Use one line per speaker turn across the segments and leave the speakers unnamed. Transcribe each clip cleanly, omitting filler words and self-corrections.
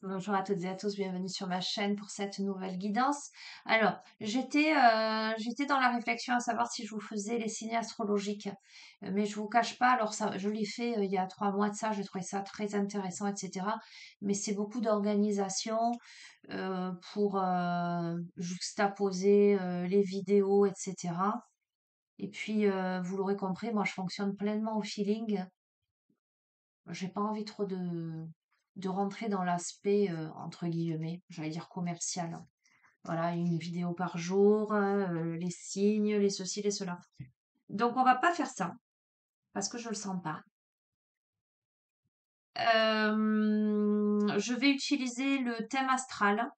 Bonjour à toutes et à tous, bienvenue sur ma chaîne pour cette nouvelle guidance. Alors, j'étais dans la réflexion à savoir si je vous faisais les signes astrologiques, mais je vous cache pas, alors ça, je l'ai fait il y a 3 mois de ça, j'ai trouvé ça très intéressant, etc. Mais c'est beaucoup d'organisation pour juxtaposer les vidéos, etc. Et puis, vous l'aurez compris, moi je fonctionne pleinement au feeling. J'ai pas envie trop de rentrer dans l'aspect, entre guillemets, j'allais dire commercial. Voilà, une vidéo par jour, les signes, les ceci, les cela. Donc on va pas faire ça, parce que je le sens pas. Je vais utiliser le thème astral,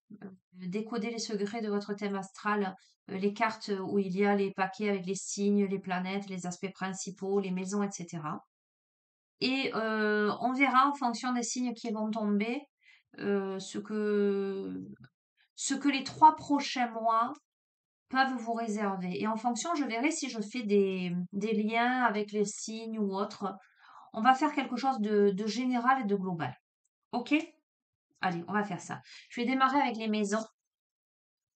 décoder les secrets de votre thème astral, les cartes où il y a les paquets avec les signes, les planètes, les aspects principaux, les maisons, etc. Et on verra en fonction des signes qui vont tomber, ce que les 3 prochains mois peuvent vous réserver. Et en fonction, je verrai si je fais des liens avec les signes ou autres. On va faire quelque chose de général et de global. OK? Allez, on va faire ça. Je vais démarrer avec les maisons.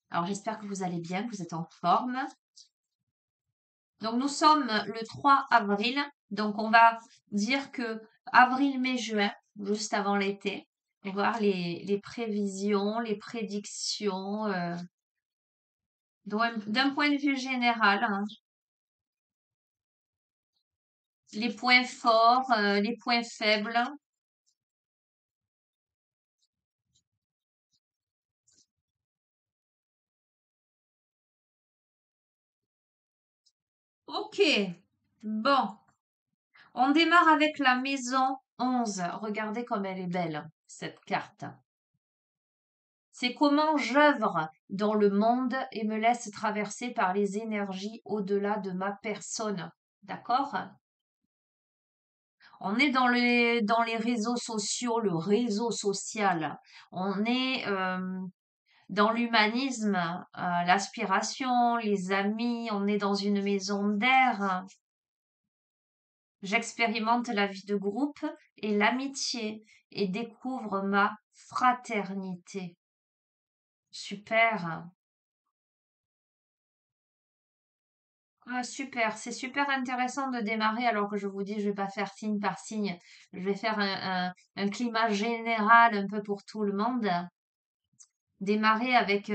Alors j'espère que vous allez bien, que vous êtes en forme. Donc nous sommes le 3 avril. Donc on va dire que avril, mai, juin, juste avant l'été, voir les prévisions, les prédictions, d'un point de vue général, hein, les points forts, les points faibles. Ok, bon, on démarre avec la maison 11. Regardez comme elle est belle, cette carte. C'est comment j'œuvre dans le monde et me laisse traverser par les énergies au-delà de ma personne. D'accord? On est dans les réseaux sociaux, le réseau social. On est dans l'humanisme, l'aspiration, les amis. On est dans une maison d'air. J'expérimente la vie de groupe et l'amitié et découvre ma fraternité. Super. Ah, super, c'est super intéressant de démarrer alors que je vous dis, je vais pas faire signe par signe. Je vais faire un climat général un peu pour tout le monde. Démarrer avec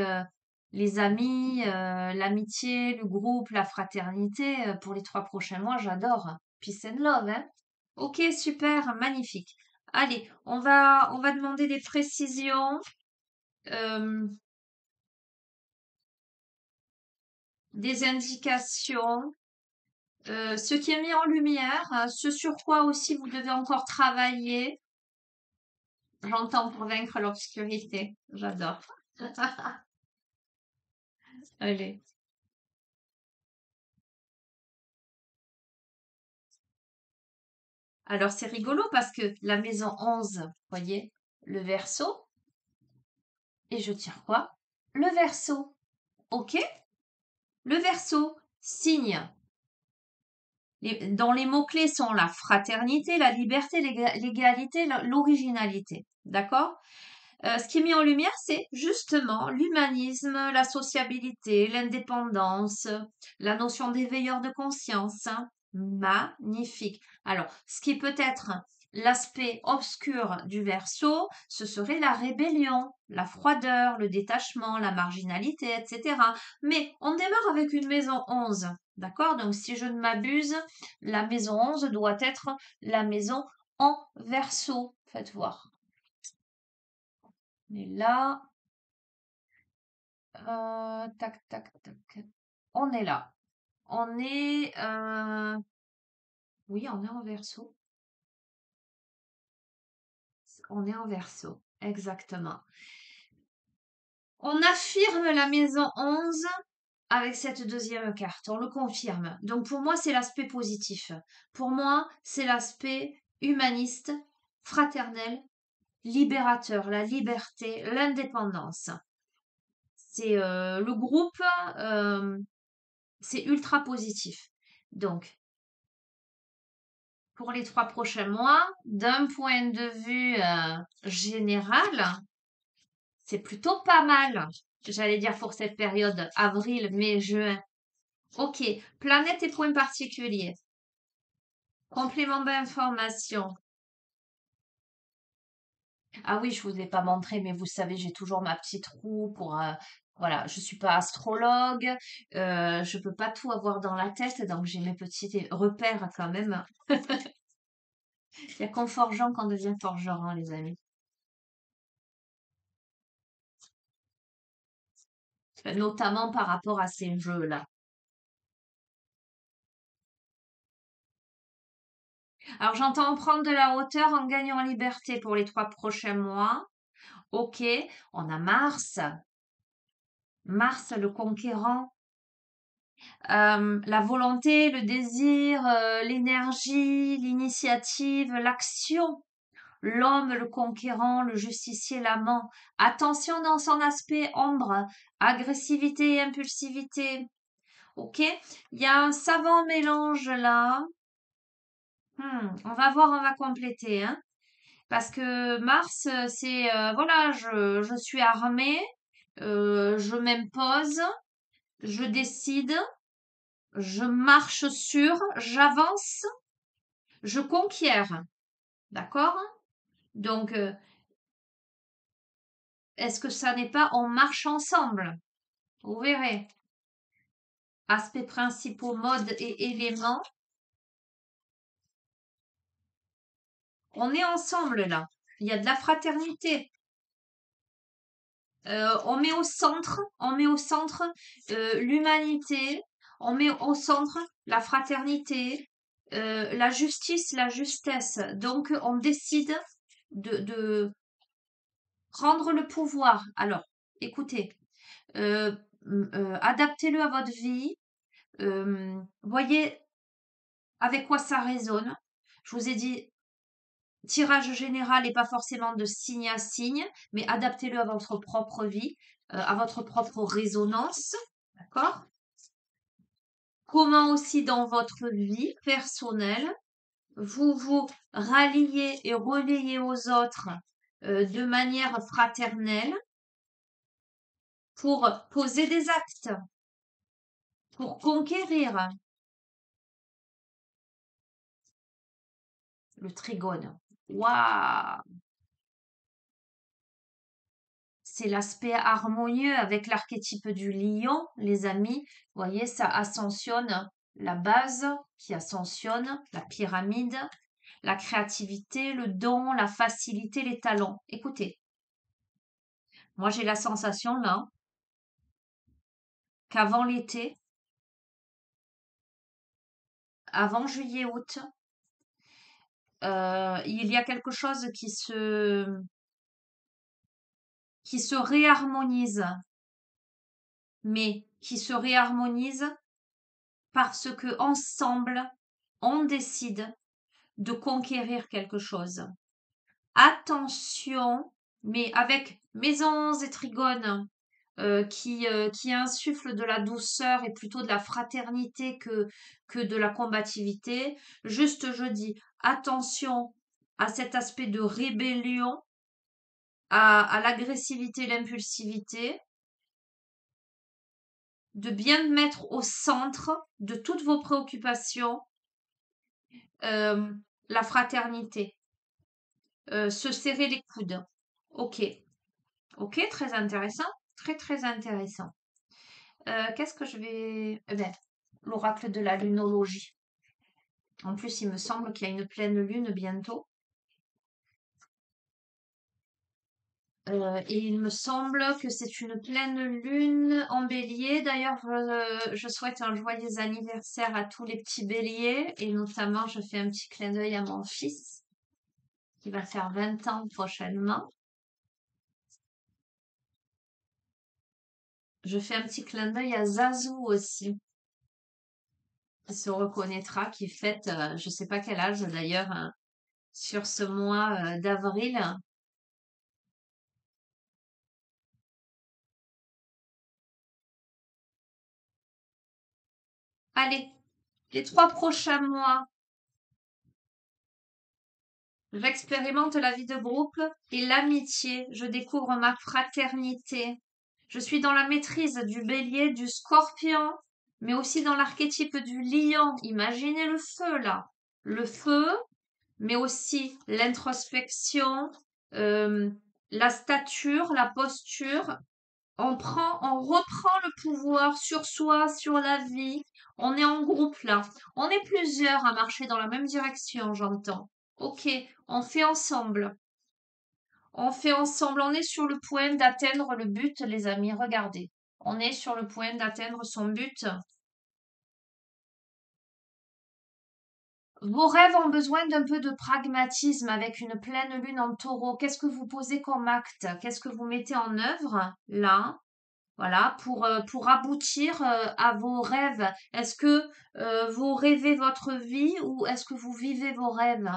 les amis, l'amitié, le groupe, la fraternité. Pour les 3 prochains mois, j'adore. Peace and love, hein? Ok, super, magnifique. Allez, on va demander des précisions, euh, des indications. Ce qui est mis en lumière, ce sur quoi aussi vous devez encore travailler. J'entends pour vaincre l'obscurité. J'adore. Allez. Alors c'est rigolo parce que la maison 11, voyez, le Verseau, et je tire quoi? Le Verseau. Ok? Le Verseau, signe. Dont les mots-clés sont la fraternité, la liberté, l'égalité, l'originalité. D'accord? Ce qui est mis en lumière, c'est justement l'humanisme, la sociabilité, l'indépendance, la notion d'éveilleur de conscience, hein. Magnifique. Alors, ce qui peut être l'aspect obscur du verso, ce serait la rébellion, la froideur, le détachement, la marginalité, etc. Mais on démarre avec une maison 11. D'accord? Donc, si je ne m'abuse, la maison 11 doit être la maison en verso. Faites voir. On est là. Tac, tac, tac. On est là. On est... Oui, on est en verso. On est en verso. Exactement. On affirme la maison 11 avec cette deuxième carte. On le confirme. Donc pour moi, c'est l'aspect positif. Pour moi, c'est l'aspect humaniste, fraternel, libérateur, la liberté, l'indépendance. C'est le groupe, euh, c'est ultra positif. Donc, pour les 3 prochains mois, d'un point de vue général, C'est plutôt pas mal, j'allais dire pour cette période, avril, mai, juin. Ok, planète et points particuliers. Complément d'information. Ah oui, je vous ai pas montré, mais vous savez, j'ai toujours ma petite roue pour... voilà, je suis pas astrologue, je peux pas tout avoir dans la tête, donc j'ai mes petits repères quand même. Il y a qu'en forgeant qu'on devient forgeron, les amis. Notamment par rapport à ces jeux-là. Alors j'entends prendre de la hauteur en gagnant en liberté pour les 3 prochains mois. Ok, on a Mars. Mars, le conquérant. La volonté, le désir, l'énergie, l'initiative, l'action. L'homme, le conquérant, le justicier, l'amant. Attention dans son aspect ombre, agressivité et impulsivité. Ok? Il y a un savant mélange là. On va voir, on va compléter, hein. Parce que Mars, c'est voilà, je suis armée, je m'impose, je décide, je marche sur, j'avance, je conquiers. D'accord? Donc, est-ce que ça n'est pas on marche ensemble? Vous verrez. Aspects principaux, mode et éléments. On est ensemble là. Il y a de la fraternité. On met au centre l'humanité, on met au centre la fraternité, la justice, la justesse. Donc, on décide de prendre le pouvoir. Alors, écoutez, euh, adaptez-le à votre vie. Voyez avec quoi ça résonne. Je vous ai dit tirage général et pas forcément de signe à signe, mais adaptez-le à votre propre vie, à votre propre résonance, d'accord? Comment aussi dans votre vie personnelle, vous vous ralliez et relayez aux autres de manière fraternelle pour poser des actes, pour conquérir le trigone. Waouh! C'est l'aspect harmonieux avec l'archétype du lion, les amis. Vous voyez, ça ascensionne la base qui ascensionne la pyramide, la créativité, le don, la facilité, les talents. Écoutez, moi j'ai la sensation là qu'avant l'été, avant juillet-août, il y a quelque chose qui se réharmonise, mais qui se réharmonise parce que ensemble, on décide de conquérir quelque chose. Attention, mais avec maisons et trigones qui insufflent de la douceur et plutôt de la fraternité que de la combativité. Juste, je dis attention à cet aspect de rébellion, à l'agressivité, l'impulsivité, de bien mettre au centre de toutes vos préoccupations euh, la fraternité, se serrer les coudes. Ok, ok, très intéressant, très très intéressant. Qu'est-ce que je vais... Eh ben, l'oracle de la lunologie. En plus, il me semble qu'il y a une pleine lune bientôt. Et il me semble que c'est une pleine lune en bélier. D'ailleurs, je souhaite un joyeux anniversaire à tous les petits béliers. Et notamment, je fais un petit clin d'œil à mon fils, qui va faire 20 ans prochainement. Je fais un petit clin d'œil à Zazou aussi, qui se reconnaîtra, qui fête, je sais pas quel âge d'ailleurs, hein, sur ce mois d'avril. Allez, les 3 prochains mois, J'expérimente la vie de groupe et l'amitié. Je découvre ma fraternité. Je suis dans la maîtrise du bélier, du scorpion, mais aussi dans l'archétype du lion. Imaginez le feu là. Le feu, mais aussi l'introspection, euh, la stature, la posture. On reprend le pouvoir sur soi, sur la vie. On est en groupe là. On est plusieurs à marcher dans la même direction, j'entends. Ok, on fait ensemble. On fait ensemble. On est sur le point d'atteindre le but, les amis. Regardez. On est sur le point d'atteindre son but. Vos rêves ont besoin d'un peu de pragmatisme avec une pleine lune en taureau. Qu'est-ce que vous posez comme acte? Qu'est-ce que vous mettez en œuvre là? Voilà, pour aboutir à vos rêves. Est-ce que vous rêvez votre vie ou est-ce que vous vivez vos rêves?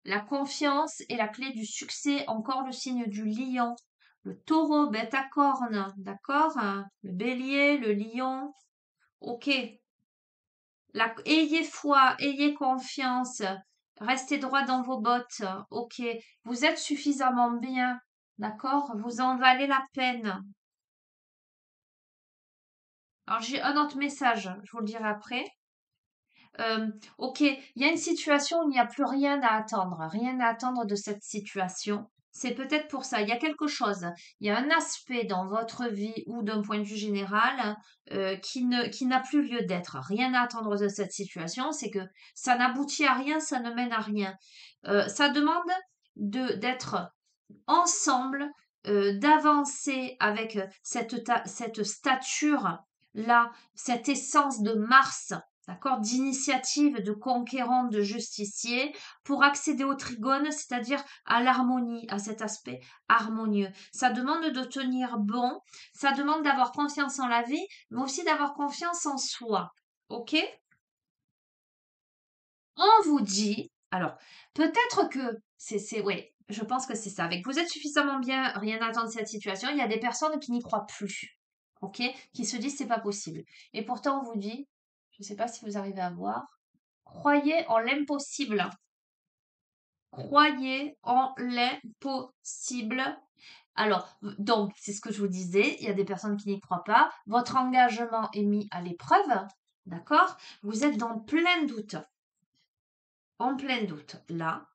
La confiance est la clé du succès, encore le signe du lion. Le taureau, bête à cornes, d'accord? Le bélier, le lion. Ok. Ayez foi, ayez confiance, restez droit dans vos bottes. Ok. Vous êtes suffisamment bien, d'accord? Vous en valez la peine. Alors j'ai un autre message, je vous le dirai après. Euh, ok, il y a une situation où il n'y a plus rien à attendre de cette situation. C'est peut-être pour ça, il y a quelque chose, il y a un aspect dans votre vie ou d'un point de vue général qui n'a plus lieu d'être. Rien à attendre de cette situation, c'est que ça n'aboutit à rien, ça ne mène à rien. Ça demande d'être ensemble, d'avancer avec cette stature-là, cette essence de Mars, d'accord, d'initiative, de conquérant, de justicier, pour accéder au trigone, c'est-à-dire à l'harmonie, à cet aspect harmonieux. Ça demande de tenir bon, ça demande d'avoir confiance en la vie, mais aussi d'avoir confiance en soi. OK? On vous dit, alors, peut-être que oui, je pense que c'est ça. Avec vous êtes suffisamment bien, rien à attendre de cette situation. Il y a des personnes qui n'y croient plus, ok, qui se disent c'est pas possible. Et pourtant, on vous dit, je ne sais pas si vous arrivez à voir, croyez en l'impossible. Croyez en l'impossible. Alors, donc, c'est ce que je vous disais, il y a des personnes qui n'y croient pas. Votre engagement est mis à l'épreuve, d'accord? Vous êtes dans plein doute en plein doute là.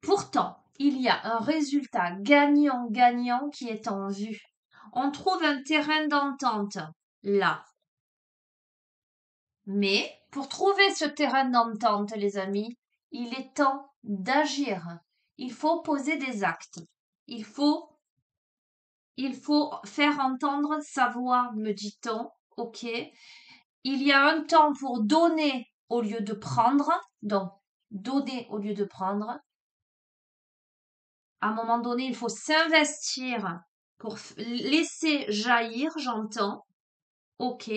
Pourtant, il y a un résultat gagnant-gagnant qui est en vue. On trouve un terrain d'entente là. Mais pour trouver ce terrain d'entente, les amis, il est temps d'agir. Il faut poser des actes. Il faut, il faut faire entendre sa voix, me dit-on. Ok. Il y a un temps pour donner au lieu de prendre. Donc, donner au lieu de prendre. À un moment donné, il faut s'investir pour laisser jaillir, j'entends, ok.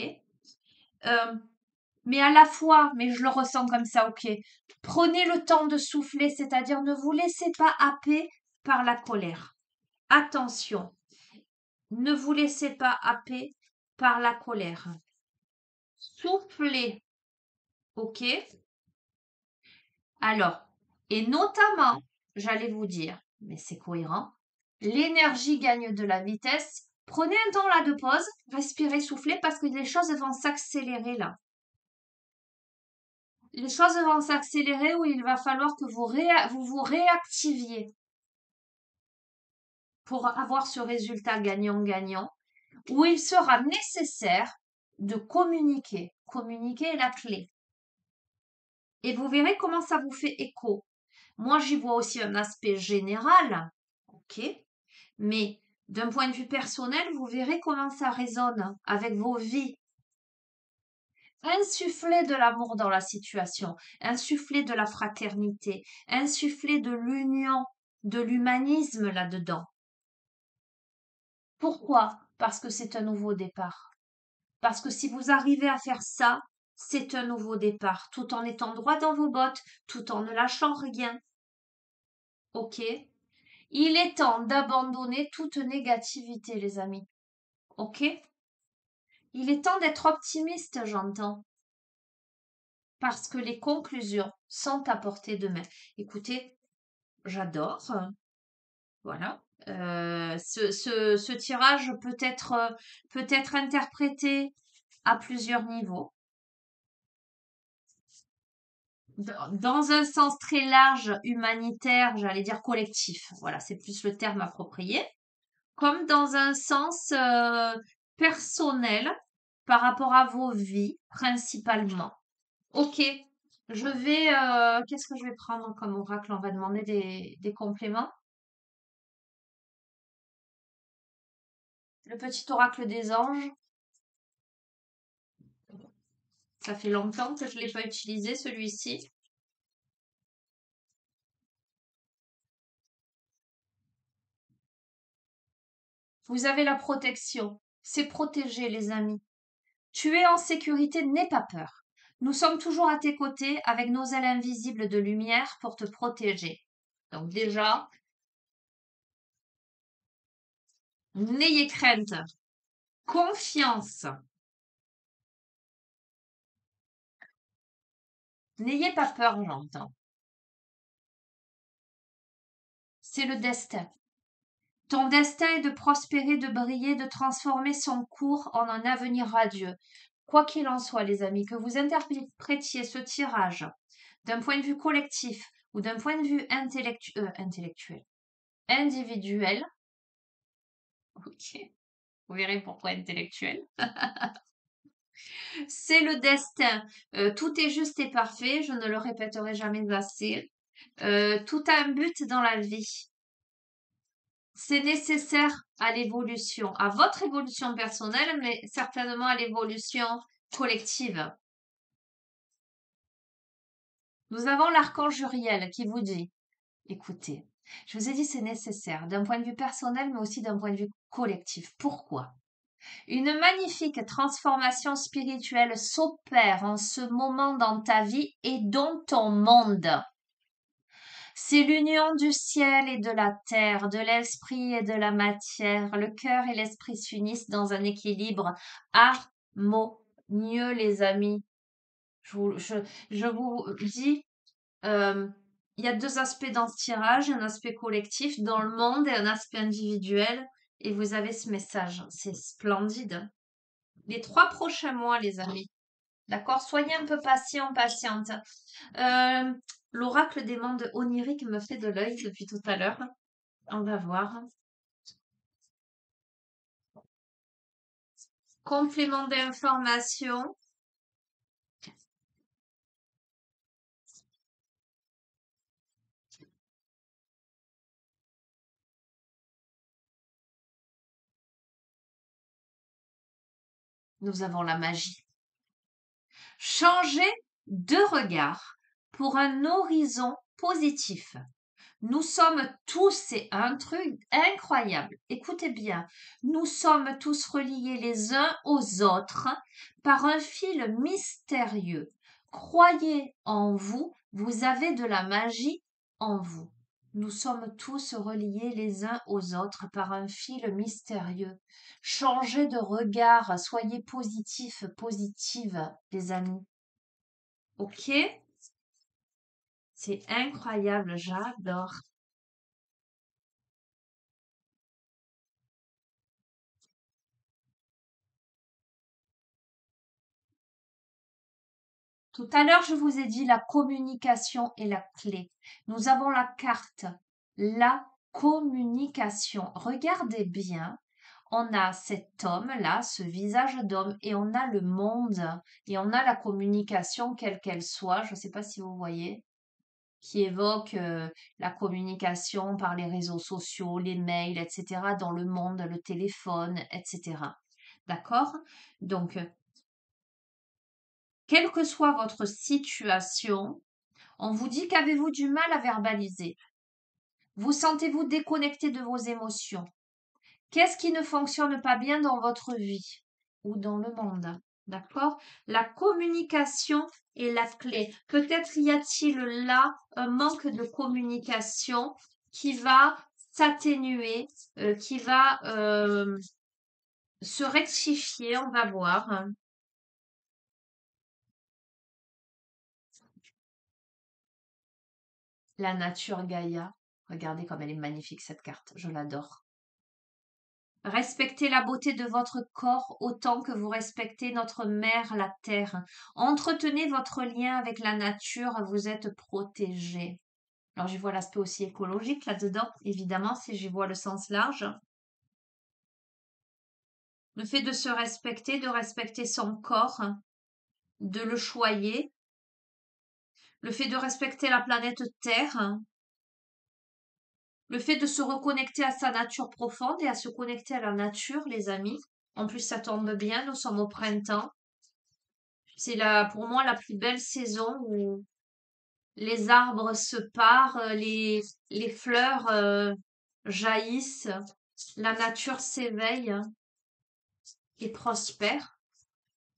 Euh, mais à la fois, mais je le ressens comme ça, ok. Prenez le temps de souffler, c'est-à-dire ne vous laissez pas happer par la colère. Attention, ne vous laissez pas happer par la colère. Soufflez, ok. Alors, et notamment, j'allais vous dire, mais c'est cohérent, l'énergie gagne de la vitesse. Prenez un temps là de pause, respirez, soufflez, parce que les choses vont s'accélérer là. Les choses vont s'accélérer où il va falloir que vous vous réactiviez pour avoir ce résultat gagnant-gagnant, où il sera nécessaire de communiquer. Communiquer est la clé. Et vous verrez comment ça vous fait écho. Moi, j'y vois aussi un aspect général, ok, mais d'un point de vue personnel, vous verrez comment ça résonne avec vos vies. Insuffler de l'amour dans la situation, insuffler de la fraternité, insuffler de l'union, de l'humanisme là-dedans. Pourquoi? Parce que c'est un nouveau départ. Parce que si vous arrivez à faire ça, c'est un nouveau départ, tout en étant droit dans vos bottes, tout en ne lâchant rien. Ok? Il est temps d'abandonner toute négativité, les amis. Ok? Il est temps d'être optimiste, j'entends. parce que les conclusions sont à portée de main. Écoutez, j'adore. Voilà. Ce tirage peut être interprété à plusieurs niveaux. Dans un sens très large, humanitaire, j'allais dire collectif. Voilà, c'est plus le terme approprié. Comme dans un sens personnel par rapport à vos vies, principalement. Ok, qu'est-ce que je vais prendre comme oracle? On va demander des compléments. Le petit oracle des anges. Ça fait longtemps que je ne l'ai pas utilisé, celui-ci. Vous avez la protection. C'est protégé, les amis. Tu es en sécurité, n'aie pas peur. Nous sommes toujours à tes côtés avec nos ailes invisibles de lumière pour te protéger. Donc déjà, n'ayez crainte. Confiance. N'ayez pas peur, j'entends. C'est le destin. Ton destin est de prospérer, de briller, de transformer son cours en un avenir radieux. Quoi qu'il en soit, les amis, que vous interprétiez ce tirage d'un point de vue collectif ou d'un point de vue intellectuel, individuel, ok, vous verrez pourquoi intellectuel, c'est le destin. Tout est juste et parfait, je ne le répéterai jamais assez. Tout a un but dans la vie. C'est nécessaire à l'évolution, à votre évolution personnelle, mais certainement à l'évolution collective. Nous avons l'archange Uriel qui vous dit, écoutez, je vous ai dit c'est nécessaire d'un point de vue personnel, mais aussi d'un point de vue collectif. Pourquoi? Une magnifique transformation spirituelle s'opère en ce moment dans ta vie et dans ton monde. C'est l'union du ciel et de la terre, de l'esprit et de la matière. Le cœur et l'esprit s'unissent dans un équilibre harmonieux, les amis. Je vous dis, euh, il y a deux aspects dans ce tirage, un aspect collectif dans le monde et un aspect individuel. Et vous avez ce message. C'est splendide. Les 3 prochains mois, les amis. D'accord? Soyez un peu patient, patiente. Euh, L'oracle des mondes oniriques me fait de l'œil depuis tout à l'heure. On va voir. Complément d'information. Nous avons la magie. Changer de regard pour un horizon positif. Nous sommes tous, c'est un truc incroyable. Écoutez bien, nous sommes tous reliés les uns aux autres par un fil mystérieux. Croyez en vous, vous avez de la magie en vous. Nous sommes tous reliés les uns aux autres par un fil mystérieux. Changez de regard, soyez positifs, positives, les amis. Ok? C'est incroyable, j'adore. Tout à l'heure, je vous ai dit la communication est la clé. Nous avons la carte, la communication. Regardez bien, on a cet homme-là, ce visage d'homme, et on a le monde, et on a la communication, quelle qu'elle soit. Je ne sais pas si vous voyez, qui évoque la communication par les réseaux sociaux, les mails, etc., dans le monde, le téléphone, etc. D'accord? Donc, quelle que soit votre situation, on vous dit qu'avez-vous du mal à verbaliser? Vous sentez-vous déconnecté de vos émotions? Qu'est-ce qui ne fonctionne pas bien dans votre vie ou dans le monde? D'accord? La communication est la clé. Peut-être y a-t-il là un manque de communication qui va s'atténuer, qui va se rectifier, on va voir. La nature Gaïa. Regardez comme elle est magnifique cette carte, je l'adore. Respectez la beauté de votre corps autant que vous respectez notre mère, la terre. Entretenez votre lien avec la nature, vous êtes protégé. Alors j'y vois l'aspect aussi écologique là-dedans, évidemment, si j'y vois le sens large. Le fait de se respecter, de respecter son corps, de le choyer, le fait de respecter la planète Terre, le fait de se reconnecter à sa nature profonde et à se connecter à la nature, les amis. En plus, ça tombe bien, nous sommes au printemps. C'est pour moi la plus belle saison où les arbres se parent, les fleurs jaillissent, la nature s'éveille et prospère.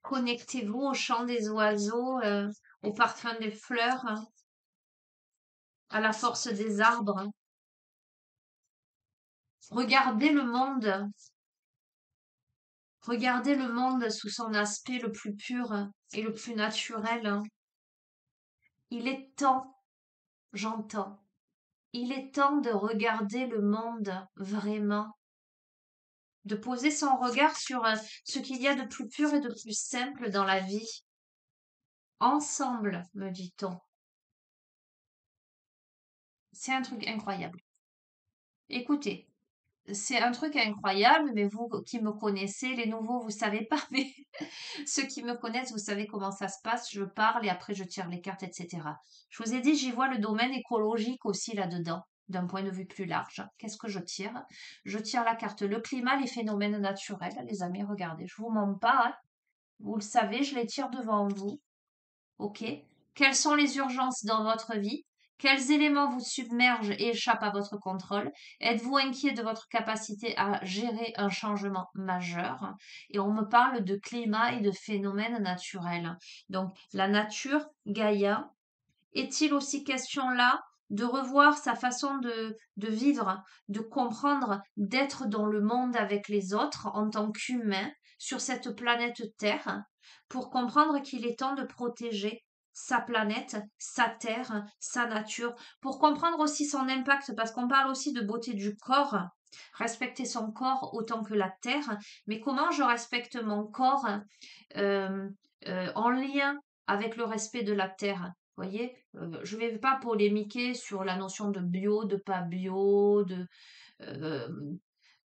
Connectez-vous au chant des oiseaux, au parfum des fleurs, à la force des arbres. Regardez le monde. Regardez le monde sous son aspect le plus pur et le plus naturel. Il est temps, j'entends, il est temps de regarder le monde vraiment, de poser son regard sur ce qu'il y a de plus pur et de plus simple dans la vie. Ensemble, me dit-on. C'est un truc incroyable. Écoutez, c'est un truc incroyable, mais vous qui me connaissez, les nouveaux, vous savez pas, mais ceux qui me connaissent, vous savez comment ça se passe. Je parle et après je tire les cartes, etc. Je vous ai dit, j'y vois le domaine écologique aussi là-dedans, d'un point de vue plus large. Qu'est-ce que je tire? Je tire la carte le climat, les phénomènes naturels. Les amis, regardez, je vous mens pas, hein. Vous le savez, je les tire devant vous. OK? Quelles sont les urgences dans votre vie? Quels éléments vous submergent et échappent à votre contrôle? Êtes-vous inquiet de votre capacité à gérer un changement majeur? Et on me parle de climat et de phénomènes naturels. Donc, la nature, Gaïa, est-il aussi question là de revoir sa façon de vivre, de comprendre, d'être dans le monde avec les autres en tant qu'humain sur cette planète Terre, pour comprendre qu'il est temps de protéger sa planète, sa terre, sa nature, pour comprendre aussi son impact, parce qu'on parle aussi de beauté du corps, respecter son corps autant que la terre, mais comment je respecte mon corps euh, en lien avec le respect de la terre. Voyez, je ne vais pas polémiquer sur la notion de bio, de pas bio, de euh,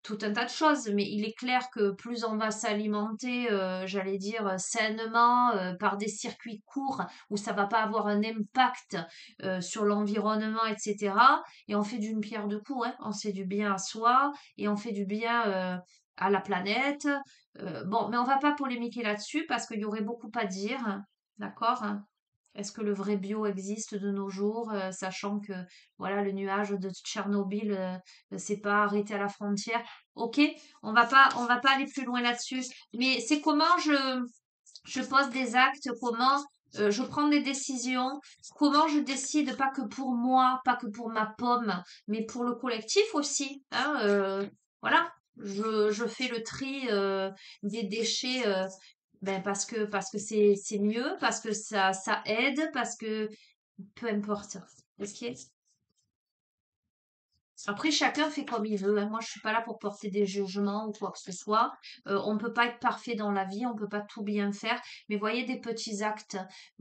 tout un tas de choses, mais il est clair que plus on va s'alimenter, j'allais dire sainement, par des circuits courts où ça va pas avoir un impact sur l'environnement, etc. Et on fait d'une pierre deux coups, hein. On fait du bien à soi et on fait du bien à la planète. Bon, mais on va pas polémiquer là-dessus parce qu'il y aurait beaucoup à dire, d'accord? Est-ce que le vrai bio existe de nos jours, sachant que voilà le nuage de Tchernobyl s'est pas arrêté à la frontière? Ok, on va pas aller plus loin là-dessus. Mais c'est comment je pose des actes, comment je prends des décisions, comment je décide pas que pour moi, pas que pour ma pomme, mais pour le collectif aussi. Hein, voilà, je fais le tri des déchets. Ben parce que c'est mieux, parce que ça aide, parce que peu importe. Ok. Après, chacun fait comme il veut, hein. Moi, je suis pas là pour porter des jugements ou quoi que ce soit. On peut pas être parfait dans la vie, on peut pas tout bien faire. Mais voyez des petits actes.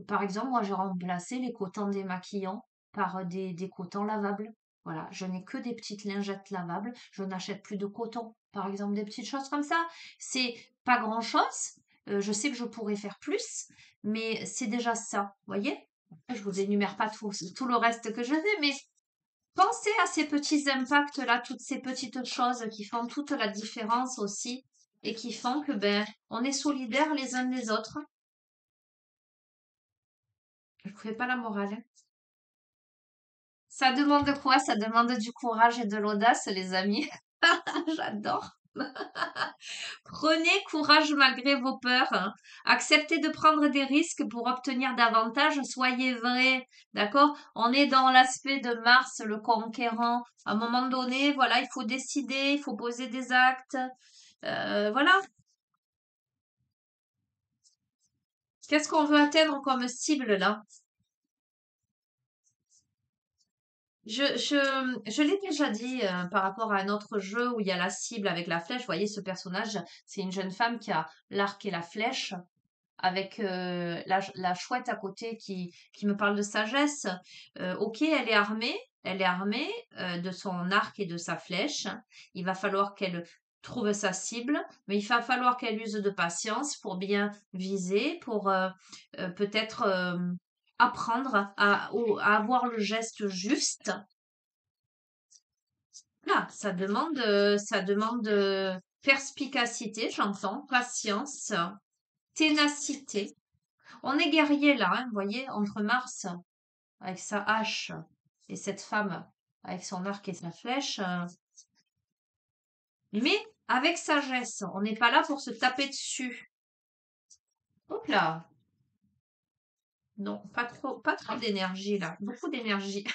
Par exemple, moi, j'ai remplacé les cotons démaquillants par des cotons lavables. Voilà, je n'ai que des petites lingettes lavables. Je n'achète plus de coton. Par exemple, des petites choses comme ça. C'est pas grand-chose. Je sais que je pourrais faire plus, mais c'est déjà ça. Voyez? Après, je vous énumère pas tout le reste que je fais, mais pensez à ces petits impacts-là, toutes ces petites choses qui font toute la différence aussi et qui font que ben on est solidaires les uns des autres. Je vous fais pas la morale, hein. Ça demande quoi? Ça demande du courage et de l'audace, les amis. J'adore. Prenez courage malgré vos peurs, hein. Acceptez de prendre des risques pour obtenir davantage. Soyez vrai, d'accord? On est dans l'aspect de Mars, le conquérant. À un moment donné, voilà, il faut décider, il faut poser des actes. Voilà. Qu'est-ce qu'on veut atteindre comme cible là? Je l'ai déjà dit par rapport à un autre jeu où il y a la cible avec la flèche. Vous voyez, ce personnage, c'est une jeune femme qui a l'arc et la flèche, avec la chouette à côté qui me parle de sagesse. Ok, elle est armée de son arc et de sa flèche. Il va falloir qu'elle trouve sa cible, mais il va falloir qu'elle use de patience pour bien viser, pour peut-être apprendre à avoir le geste juste. Là, ça demande perspicacité, j'entends, patience, ténacité. On est guerrier là, hein, vous voyez, entre Mars avec sa hache et cette femme avec son arc et sa flèche, mais avec sagesse. On n'est pas là pour se taper dessus. Hop là. Non, pas trop d'énergie là, beaucoup d'énergie.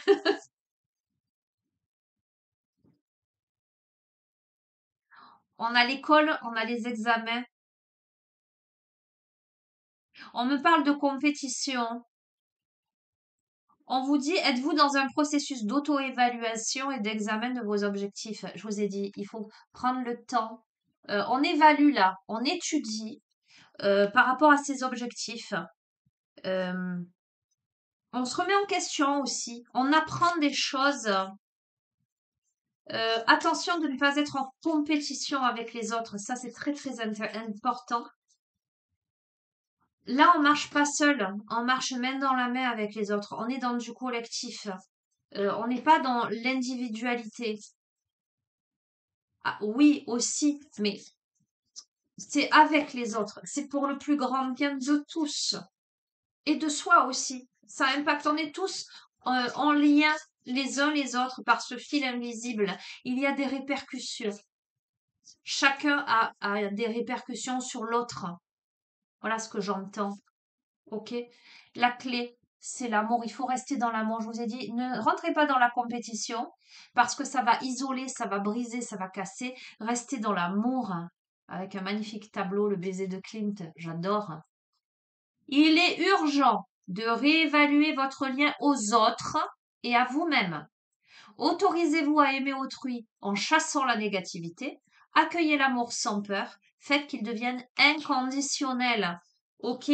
On a l'école, on a les examens. On me parle de compétition. On vous dit, êtes-vous dans un processus d'auto-évaluation et d'examen de vos objectifs? Je vous ai dit, il faut prendre le temps. On évalue là, on étudie par rapport à ses objectifs. Euh, on se remet en question aussi. On apprend des choses. Attention de ne pas être en compétition avec les autres. Ça, c'est très, très important. Là, on marche pas seul. On marche main dans la main avec les autres. On est dans du collectif. On n'est pas dans l'individualité. Ah, oui, aussi, mais c'est avec les autres. C'est pour le plus grand bien de tous et de soi aussi. Ça impacte. On est tous en lien les uns les autres par ce fil invisible. Il y a des répercussions. Chacun a des répercussions sur l'autre. Voilà ce que j'entends. Ok? La clé, c'est l'amour. Il faut rester dans l'amour. Je vous ai dit, ne rentrez pas dans la compétition parce que ça va isoler, ça va briser, ça va casser. Restez dans l'amour. Avec un magnifique tableau, le baiser de Klimt. J'adore. Il est urgent de réévaluer votre lien aux autres et à vous-même. Autorisez-vous à aimer autrui en chassant la négativité. Accueillez l'amour sans peur. Faites qu'il devienne inconditionnel. Ok?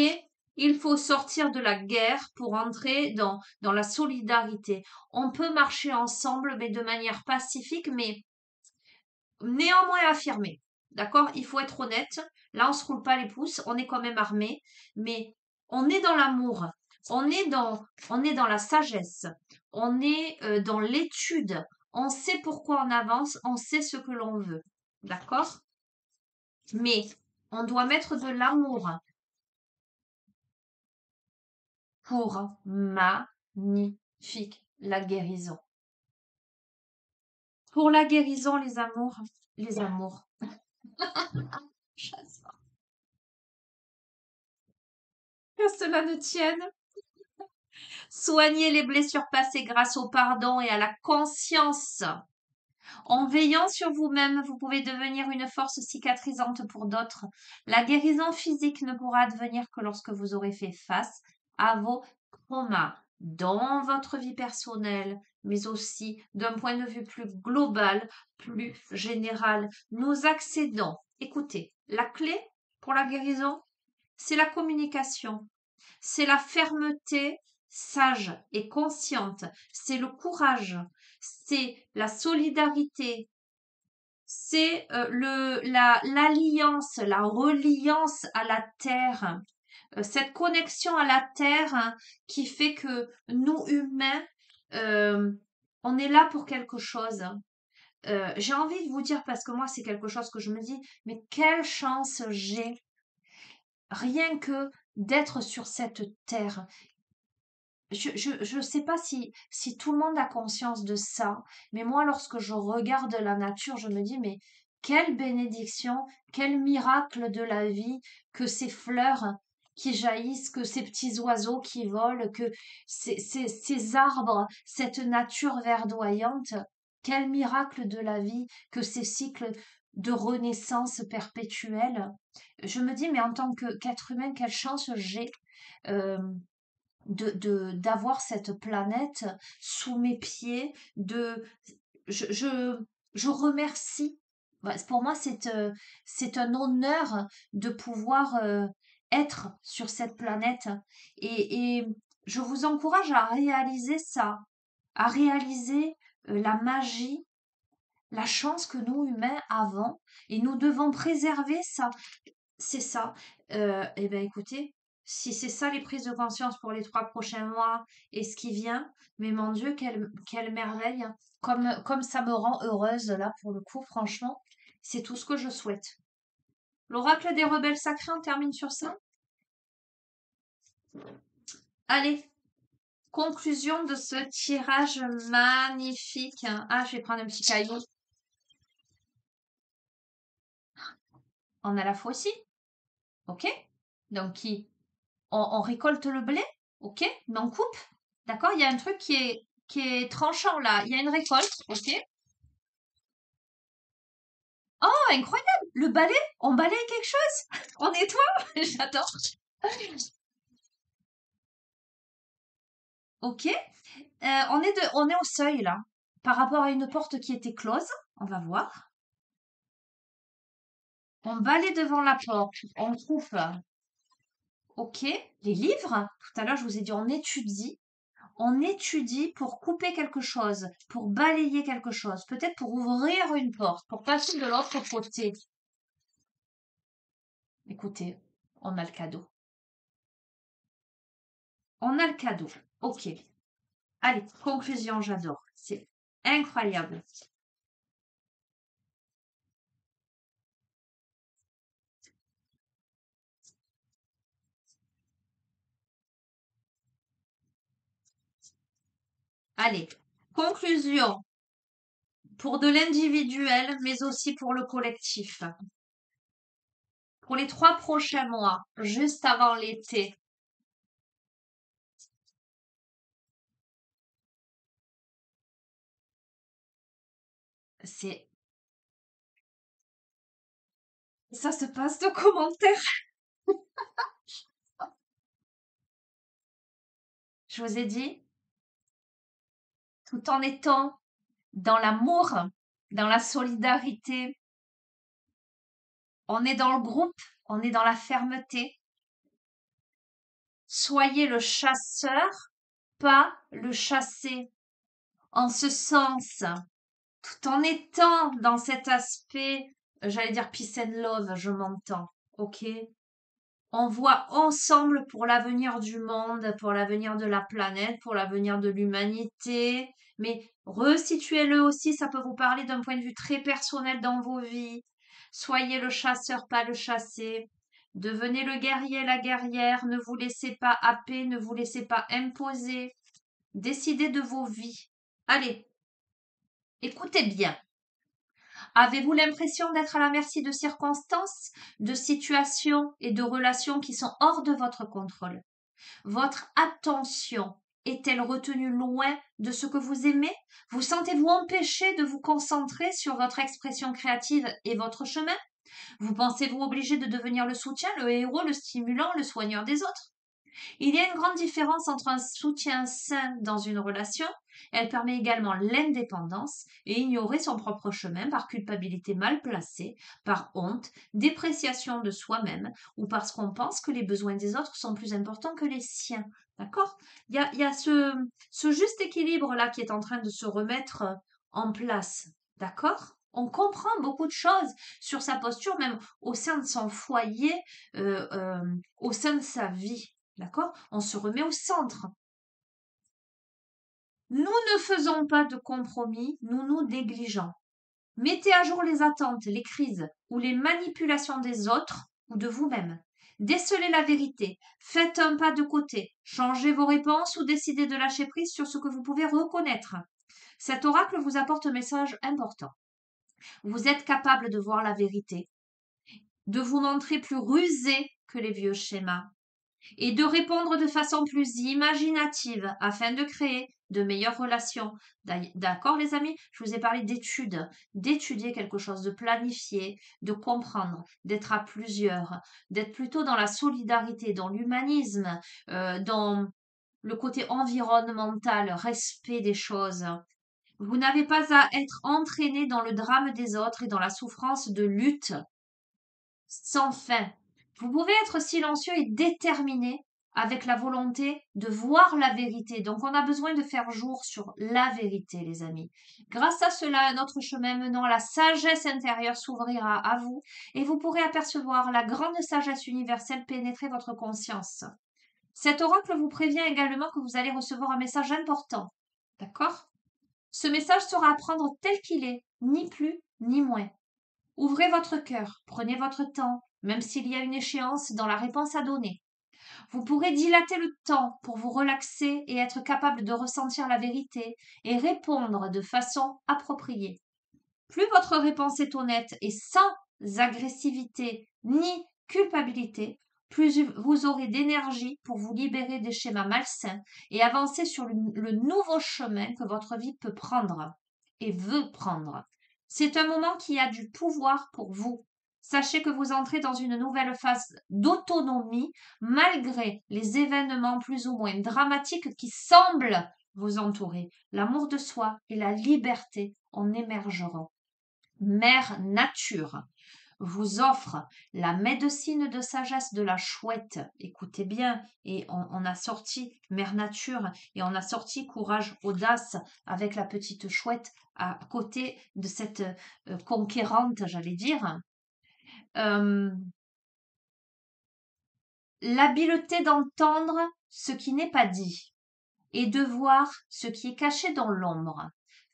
Il faut sortir de la guerre pour entrer dans la solidarité. On peut marcher ensemble, mais de manière pacifique, mais néanmoins affirmée. D'accord? Il faut être honnête. Là, on se roule pas les pouces. On est quand même armé, mais on est dans l'amour. On est dans la sagesse. On est dans l'étude. On sait pourquoi on avance. On sait ce que l'on veut. D'accord? Mais on doit mettre de l'amour pour magnifique la guérison. Pour la guérison, les amours. Que cela ne tienne. Soignez les blessures passées grâce au pardon et à la conscience. En veillant sur vous-même, vous pouvez devenir une force cicatrisante pour d'autres. La guérison physique ne pourra advenir que lorsque vous aurez fait face à vos traumas dans votre vie personnelle, mais aussi d'un point de vue plus global, plus général. Nous accédons. Écoutez, la clé pour la guérison, c'est la communication. C'est la fermeté sage et consciente, c'est le courage, c'est la solidarité, c'est l'alliance, la reliance à la terre, cette connexion à la terre qui fait que nous humains, euh, on est là pour quelque chose. J'ai envie de vous dire parce que moi c'est quelque chose que je me dis, mais quelle chance j'ai rien que d'être sur cette terre. Je sais pas si tout le monde a conscience de ça, mais moi, lorsque je regarde la nature, je me dis, mais quelle bénédiction, quel miracle de la vie, que ces fleurs qui jaillissent, que ces petits oiseaux qui volent, que ces arbres, cette nature verdoyante, quel miracle de la vie, que ces cycles de renaissance perpétuelle. Je me dis, mais en tant qu'être humain, quelle chance j'ai. euh, d'avoir cette planète sous mes pieds, je, je, je remercie. Pour moi, c'est un honneur de pouvoir être sur cette planète. Et je vous encourage à réaliser ça, à réaliser la magie, la chance que nous, humains, avons. Et nous devons préserver ça. C'est ça. Eh bien, écoutez, si c'est ça les prises de conscience pour les 3 prochains mois et ce qui vient, mais mon Dieu, quelle merveille, hein. Comme ça me rend heureuse, là, pour le coup, franchement, c'est tout ce que je souhaite. L'oracle des rebelles sacrés, on termine sur ça. Allez, conclusion de ce tirage magnifique. Ah, je vais prendre un petit caillou. On a la fois aussi. Ok? Donc, on récolte le blé, ok, mais on coupe, d'accord? Il y a un truc qui est tranchant là. Il y a une récolte, ok? Oh, incroyable! Le balai, on balaye quelque chose, on nettoie, j'adore. Ok, on est au seuil là, par rapport à une porte qui était close. On va voir. On balaye devant la porte, on coupe. Ok, les livres. Tout à l'heure, je vous ai dit on étudie. On étudie pour couper quelque chose, pour balayer quelque chose, peut-être pour ouvrir une porte, pour passer de l'autre côté. Écoutez, on a le cadeau. On a le cadeau. Ok. Allez, conclusion, j'adore. C'est incroyable. Allez, conclusion pour de l'individuel, mais aussi pour le collectif. Pour les 3 prochains mois, juste avant l'été, c'est ça se passe de commentaires. Je vous ai dit, tout en étant dans l'amour, dans la solidarité, on est dans le groupe, on est dans la fermeté. Soyez le chasseur, pas le chassé. En ce sens, tout en étant dans cet aspect, j'allais dire peace and love, je m'entends, ok? On voit ensemble pour l'avenir du monde, pour l'avenir de la planète, pour l'avenir de l'humanité. Mais resituez-le aussi, ça peut vous parler d'un point de vue très personnel dans vos vies. Soyez le chasseur, pas le chassé. Devenez le guerrier, la guerrière. Ne vous laissez pas happer, ne vous laissez pas imposer. Décidez de vos vies. Allez, écoutez bien. Avez-vous l'impression d'être à la merci de circonstances, de situations et de relations qui sont hors de votre contrôle? Votre attention est-elle retenue loin de ce que vous aimez? Vous sentez-vous empêché de vous concentrer sur votre expression créative et votre chemin? Vous pensez-vous obligé de devenir le soutien, le héros, le stimulant, le soigneur des autres? Il y a une grande différence entre un soutien sain dans une relation, elle permet également l'indépendance, et ignorer son propre chemin par culpabilité mal placée, par honte, dépréciation de soi-même, ou parce qu'on pense que les besoins des autres sont plus importants que les siens. D'accord? Il y a ce juste équilibre-là qui est en train de se remettre en place. D'accord? On comprend beaucoup de choses sur sa posture, même au sein de son foyer, au sein de sa vie. D'accord? On se remet au centre. Nous ne faisons pas de compromis, nous nous négligeons. Mettez à jour les attentes, les crises ou les manipulations des autres ou de vous-même. Décelez la vérité, faites un pas de côté, changez vos réponses ou décidez de lâcher prise sur ce que vous pouvez reconnaître. Cet oracle vous apporte un message important. Vous êtes capable de voir la vérité, de vous montrer plus rusé que les vieux schémas, et de répondre de façon plus imaginative afin de créer de meilleures relations. D'accord, les amis? Je vous ai parlé d'études, d'étudier quelque chose, de planifier, de comprendre, d'être à plusieurs, d'être plutôt dans la solidarité, dans l'humanisme, dans le côté environnemental, respect des choses. Vous n'avez pas à être entraîné dans le drame des autres et dans la souffrance de lutte sans fin. Vous pouvez être silencieux et déterminé avec la volonté de voir la vérité. Donc, on a besoin de faire jour sur la vérité, les amis. Grâce à cela, un autre chemin menant à la sagesse intérieure s'ouvrira à vous et vous pourrez apercevoir la grande sagesse universelle pénétrer votre conscience. Cet oracle vous prévient également que vous allez recevoir un message important. D'accord? Ce message sera à prendre tel qu'il est, ni plus ni moins. Ouvrez votre cœur, prenez votre temps, même s'il y a une échéance dans la réponse à donner. Vous pourrez dilater le temps pour vous relaxer et être capable de ressentir la vérité et répondre de façon appropriée. Plus votre réponse est honnête et sans agressivité ni culpabilité, plus vous aurez d'énergie pour vous libérer des schémas malsains et avancer sur le nouveau chemin que votre vie peut prendre et veut prendre. C'est un moment qui a du pouvoir pour vous. Sachez que vous entrez dans une nouvelle phase d'autonomie malgré les événements plus ou moins dramatiques qui semblent vous entourer. L'amour de soi et la liberté en émergeront. Mère Nature vous offre la médecine de sagesse de la chouette. Écoutez bien, et on a sorti Mère Nature et on a sorti Courage, Audace avec la petite chouette à côté de cette conquérante, j'allais dire. L'habileté d'entendre ce qui n'est pas dit et de voir ce qui est caché dans l'ombre.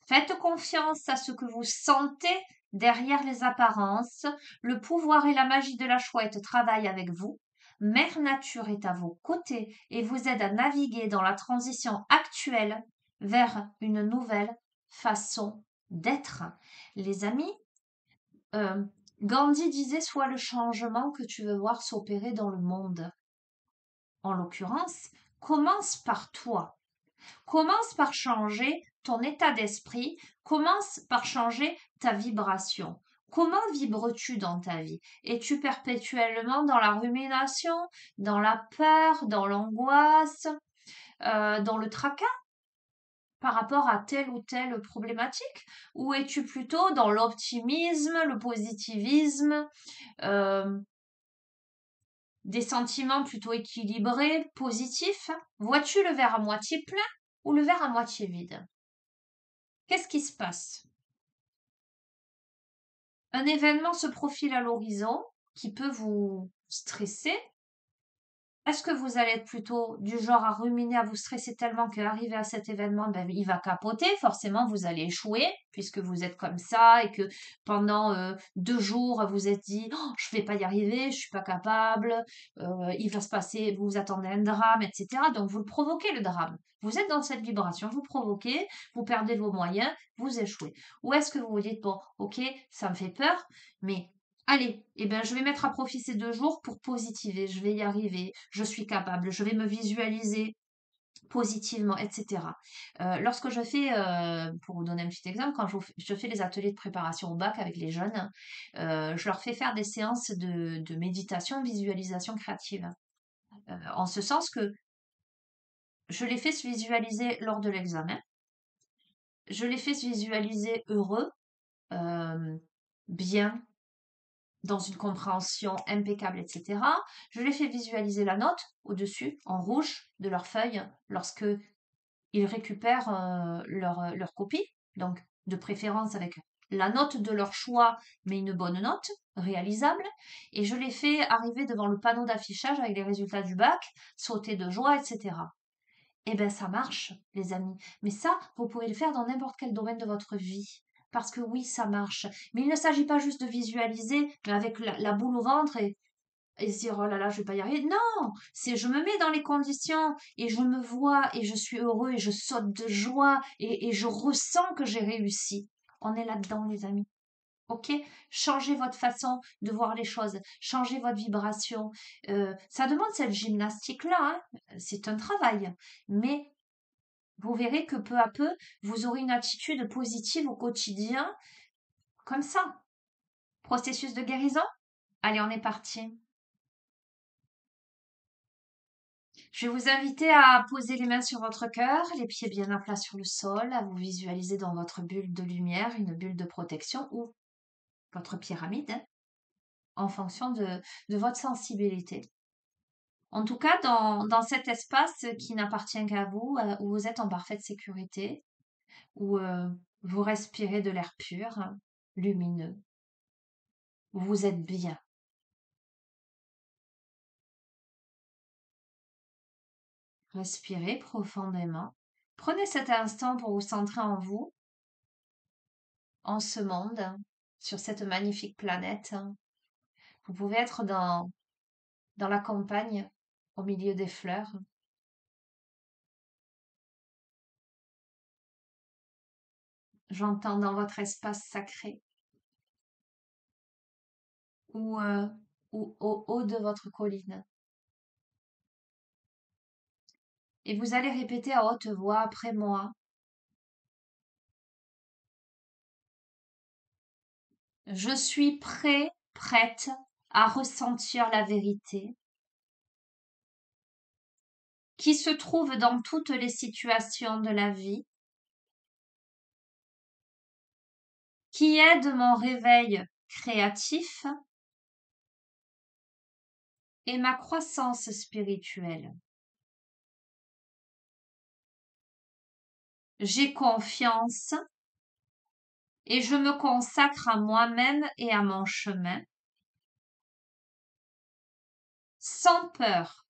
Faites confiance à ce que vous sentez derrière les apparences. Le pouvoir et la magie de la chouette travaillent avec vous. Mère Nature est à vos côtés et vous aide à naviguer dans la transition actuelle vers une nouvelle façon d'être. Les amis, Gandhi disait: sois le changement que tu veux voir s'opérer dans le monde. En l'occurrence, commence par toi. Commence par changer ton état d'esprit, commence par changer ta vibration. Comment vibres-tu dans ta vie? Es-tu perpétuellement dans la rumination, dans la peur, dans l'angoisse, dans le tracas par rapport à telle ou telle problématique? Ou es-tu plutôt dans l'optimisme, le positivisme, des sentiments plutôt équilibrés, positifs? Vois-tu le verre à moitié plein ou le verre à moitié vide? Qu'est-ce qui se passe? Un événement se profile à l'horizon qui peut vous stresser. Est-ce que vous allez être plutôt du genre à ruminer, à vous stresser tellement qu'arrivé à cet événement, ben, il va capoter, forcément vous allez échouer, puisque vous êtes comme ça et que pendant 2 jours, vous êtes dit: «Oh, je vais pas y arriver, je suis pas capable, il va se passer», vous vous attendez à un drame, etc. Donc vous le provoquez le drame. Vous êtes dans cette vibration, vous provoquez, vous perdez vos moyens, vous échouez. Ou est-ce que vous vous dites: «Bon, ok, ça me fait peur, mais allez, eh ben, je vais mettre à profit ces 2 jours pour positiver, je vais y arriver, je suis capable, je vais me visualiser positivement, etc. Lorsque je fais, pour vous donner un petit exemple, quand je fais les ateliers de préparation au bac avec les jeunes, je leur fais faire des séances de méditation, visualisation créative. En ce sens que je les fais se visualiser lors de l'examen, je les fais se visualiser heureux, bien, dans une compréhension impeccable, etc. Je les fais visualiser la note au-dessus, en rouge, de leur feuille, lorsque ils récupèrent leur copie. Donc, de préférence avec la note de leur choix, mais une bonne note, réalisable. Et je les fais arriver devant le panneau d'affichage avec les résultats du bac, sauter de joie, etc. Eh bien, ça marche, les amis. Mais ça, vous pouvez le faire dans n'importe quel domaine de votre vie. Parce que oui, ça marche. Mais il ne s'agit pas juste de visualiser, mais avec la boule au ventre et se dire, oh là là, je vais pas y arriver. Non, c'est je me mets dans les conditions et je me vois et je suis heureux et je saute de joie et je ressens que j'ai réussi. On est là-dedans, les amis. Ok? Changez votre façon de voir les choses, changez votre vibration. Ça demande cette gymnastique-là, hein. C'est un travail. Mais vous verrez que peu à peu, vous aurez une attitude positive au quotidien, comme ça. Processus de guérison? Allez, on est parti. Je vais vous inviter à poser les mains sur votre cœur, les pieds bien à plat sur le sol, à vous visualiser dans votre bulle de lumière, une bulle de protection ou votre pyramide, hein, en fonction de votre sensibilité. En tout cas, dans cet espace qui n'appartient qu'à vous, où vous êtes en parfaite sécurité, où vous respirez de l'air pur, lumineux, où vous êtes bien. Respirez profondément. Prenez cet instant pour vous centrer en vous, en ce monde, sur cette magnifique planète. Vous pouvez être dans la campagne, au milieu des fleurs. J'entends dans votre espace sacré ou, ou au haut de votre colline. Et vous allez répéter à haute voix après moi. Je suis prêt, prête à ressentir la vérité qui se trouve dans toutes les situations de la vie, qui aide mon réveil créatif et ma croissance spirituelle. J'ai confiance et je me consacre à moi-même et à mon chemin, sans peur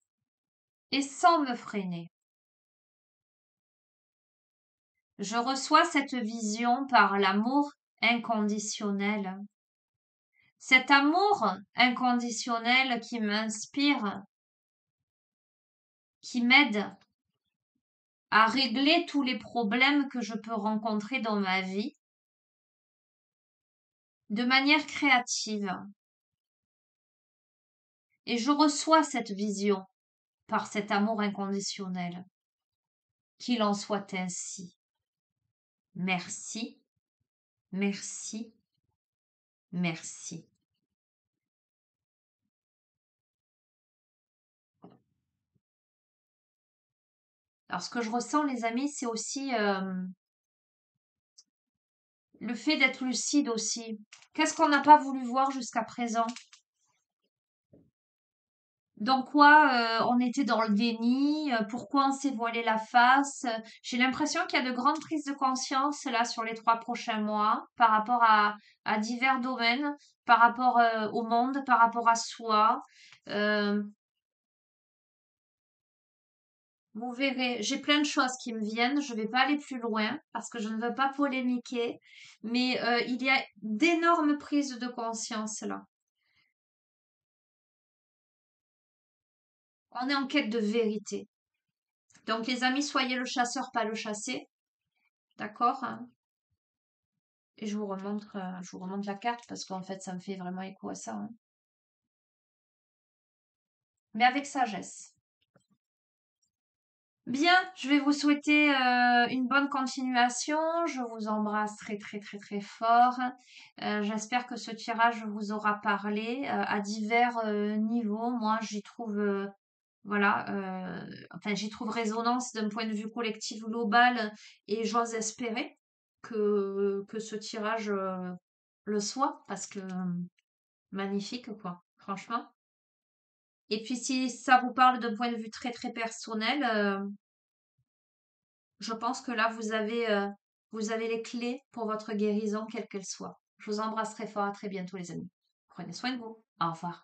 et sans me freiner. Je reçois cette vision par l'amour inconditionnel. Cet amour inconditionnel qui m'inspire, qui m'aide à régler tous les problèmes que je peux rencontrer dans ma vie de manière créative. Et je reçois cette vision par cet amour inconditionnel. Qu'il en soit ainsi. Merci, merci, merci. Alors, ce que je ressens, les amis, c'est aussi le fait d'être lucide aussi. Qu'est-ce qu'on n'a pas voulu voir jusqu'à présent? Dans quoi on était dans le déni? Pourquoi on s'est voilé la face? J'ai l'impression qu'il y a de grandes prises de conscience là sur les 3 prochains mois par rapport à divers domaines, par rapport au monde, par rapport à soi. Euh, Vous verrez, j'ai plein de choses qui me viennent. Je vais pas aller plus loin parce que je ne veux pas polémiquer, mais il y a d'énormes prises de conscience là. On est en quête de vérité. Donc les amis, soyez le chasseur, pas le chassé, d'accord? Hein. Et je vous remonte la carte parce qu'en fait, ça me fait vraiment écho à ça. Hein. Mais avec sagesse. Bien, je vais vous souhaiter une bonne continuation. Je vous embrasse très très très très fort. J'espère que ce tirage vous aura parlé à divers niveaux. Moi, j'y trouve voilà, enfin j'y trouve résonance d'un point de vue collectif global et j'ose espérer que ce tirage le soit parce que magnifique quoi, franchement. Et puis si ça vous parle d'un point de vue très très personnel. Je pense que là, vous avez les clés pour votre guérison, quelle qu'elle soit. Je vous embrasse très fort. À très bientôt, les amis. Prenez soin de vous. Au revoir.